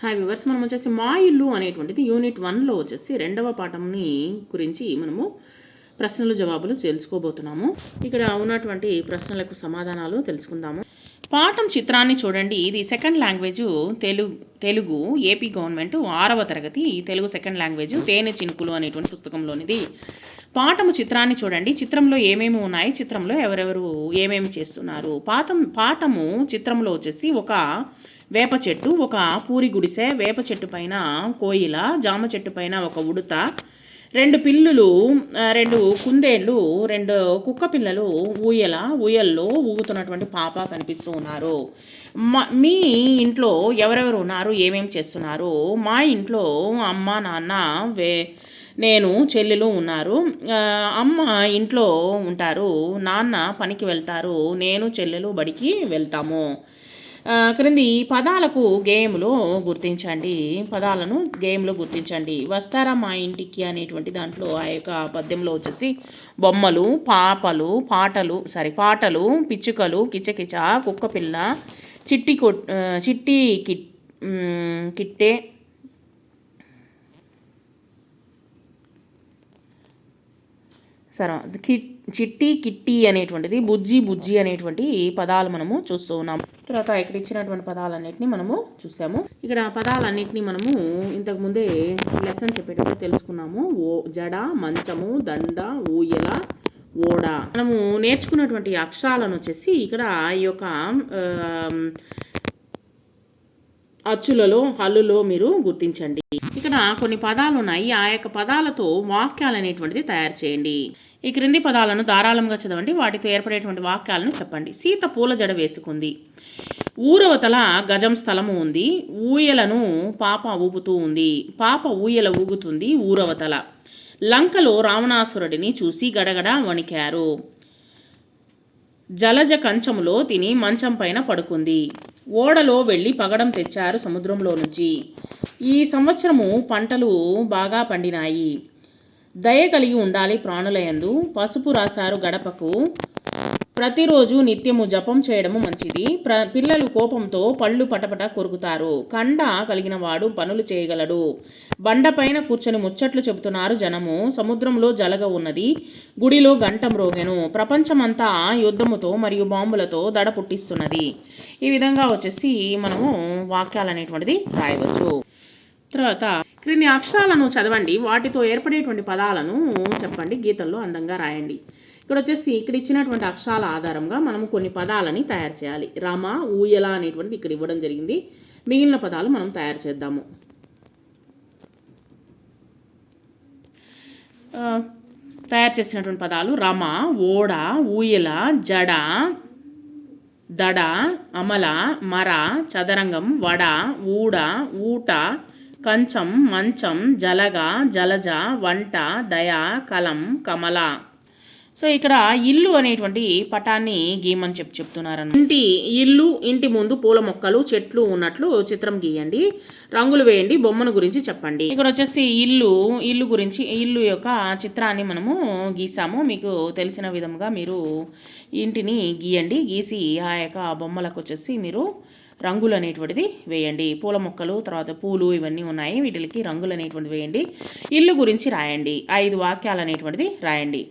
Hi viewers, మనం వచ్చేసి మా ఇల్లు అనేటువంటిది యూనిట్ 1లో వచ్చేసి రెండవ పాఠంని గురించి మనము ప్రశ్నలు జవాబులు తెలుసుకోబోతున్నాము. ఇక్కడ ఉన్నటువంటి ప్రశ్నలకు సమాధానాలు తెలుసుకుందాము. పాఠం చిత్రాన్ని చూడండి. ఇది second language Telugu AP government 6వ తరగతి తెలుగు సెకండ్ లాంగ్వేజ్ తేనె చినుకులు అనేటువంటి పుస్తకంలోనిది. పాఠము చిత్రాన్ని చూడండి. చిత్రంలో ఏమేమి ఉన్నాయి, చిత్రంలో ఎవరెవరు ఏమేమి చేస్తున్నారు. పాఠము చిత్రంలో వచ్చేసి ఒక వేప చెట్టు, ఒక పూరి గుడిసె, వేప చెట్టు పైన కోయిల, జామ చెట్టు పైన ఒక ఉడత, 2 పిల్లులు, 2 కుందేళ్ళు, 2 కుక్క పిల్లలు ఊయల్లో ఊగుతున్నటువంటి పాప కనిపిస్తూ ఉన్నారు. మీ ఇంట్లో ఎవరెవరు ఉన్నారు, ఏమేమి చేస్తున్నారు? మా ఇంట్లో అమ్మ, నాన్న, నేను, చెల్లెలు ఉన్నారు. అమ్మ ఇంట్లో ఉంటారు, నాన్న పనికి వెళ్తారు, నేను చెల్లెలు బడికి వెళ్తాము. క్రింది పదాలకు గేమ్లో గుర్తించండి. పదాలను గేమ్లో గుర్తించండి. వస్తారా మా ఇంటికి అనేటువంటి దాంట్లో ఆ యొక్క పద్యంలో వచ్చేసి బొమ్మలు, పాటలు, పిచ్చుకలు, కిచకిచ, కుక్కపిల్ల, చిట్టి కిట్టే, చిట్టి కిట్టి అనేటువంటిది, బుజ్జి అనేటువంటి పదాలు మనము చూస్తూ ఉన్నాము. తర్వాత ఇక్కడ ఇచ్చినటువంటి పదాలన్నింటినీ మనము చూసాము. ఇక్కడ పదాలన్నింటినీ మనము ఇంతకుముందే లెసన్ చెప్పేటప్పుడు తెలుసుకున్నాము. జడ, మంచము, దండ, ఊయల, ఓడ. మనము నేర్చుకున్నటువంటి అక్షరాలను వచ్చేసి ఇక్కడ ఈ యొక్క అచ్చులలో, హల్లులో మీరు గుర్తించండి. ఇక్కడ కొన్ని పదాలు ఉన్నాయి. ఆ యొక్క పదాలతో వాక్యాలు అనేటువంటిది తయారు చేయండి. ఈ క్రింది పదాలను ధారాళంగా చదవండి. వాటితో ఏర్పడేటువంటి వాక్యాలను చెప్పండి. సీత పూల జడ వేసుకుంది. ఊరవతల గజం స్థలము ఉంది. ఊయలను పాప ఊపుతూ ఉంది. పాప ఊయల ఊగుతుంది ఊరవతల. లంకలో రావణాసురుడిని చూసి గడగడ వణికారు. జలజ కంచములో తిని మంచం పైన పడుకుంది. ఓడలో వెళ్ళి పగడం తెచ్చారు సముద్రంలో నుంచి. ఈ సంవత్సరము పంటలు బాగా పండినాయి. దయ కలిగి ఉండాలి ప్రాణులయందు. పసుపు రాశారు గడపకు. ప్రతిరోజు నిత్యము జపం చేయడము మంచిది. పిల్లలు కోపంతో పళ్ళు పటపట కొరుకుతారు. కండ కలిగిన వాడు పనులు చేయగలడు. బండపైన కూర్చొని ముచ్చట్లు చెబుతున్నారు జనము. సముద్రంలో జలగ ఉన్నది. గుడిలో గంట మ్రోగెను. ప్రపంచమంతా యుద్ధముతో మరియు బాంబులతో దడ పుట్టిస్తున్నది. ఈ విధంగా వచ్చేసి మనము వాక్యాలు అనేటువంటిది రాయవచ్చు. తర్వాత క్రింది అక్షరాలను చదవండి. వాటితో ఏర్పడేటువంటి పదాలను చెప్పండి. గీతల్లో అందంగా రాయండి. ఇక్కడ వచ్చేసి ఇక్కడ ఇచ్చినటువంటి అక్షరాల ఆధారంగా మనము కొన్ని పదాలని తయారు చేయాలి. రమ, ఊయల అనేటువంటిది ఇక్కడ ఇవ్వడం జరిగింది. మిగిలిన పదాలు మనం తయారు చేద్దాము. తయారు చేసినటువంటి పదాలు రమ, ఓడ, ఊయల, జడ, దడ, అమల, మర, చదరంగం, వడ, ఊడ, ఊట, కంచం, మంచం, జలగ, జలజ, వంట, దయ, కలం, కమల. సో ఇక్కడ ఇల్లు అనేటువంటి పటాన్ని గీయమని చెప్తున్నారు. ఇల్లు, ఇంటి ముందు పూల మొక్కలు, చెట్లు ఉన్నట్లు చిత్రం గీయండి. రంగులు వేయండి. బొమ్మను గురించి చెప్పండి. ఇక్కడ వచ్చేసి ఇల్లు గురించి, ఇల్లు యొక్క చిత్రాన్ని మనము గీసాము. మీకు తెలిసిన విధంగా మీరు ఇంటిని గీయండి. గీసి ఆ యొక్క బొమ్మలకు వచ్చేసి మీరు రంగులు అనేటువంటిది వేయండి. పూల మొక్కలు, తర్వాత పూలు ఇవన్నీ ఉన్నాయి. వీటికి రంగులు అనేటువంటిది వేయండి. ఇల్లు గురించి రాయండి. 5 వాక్యాలు అనేటువంటిది రాయండి.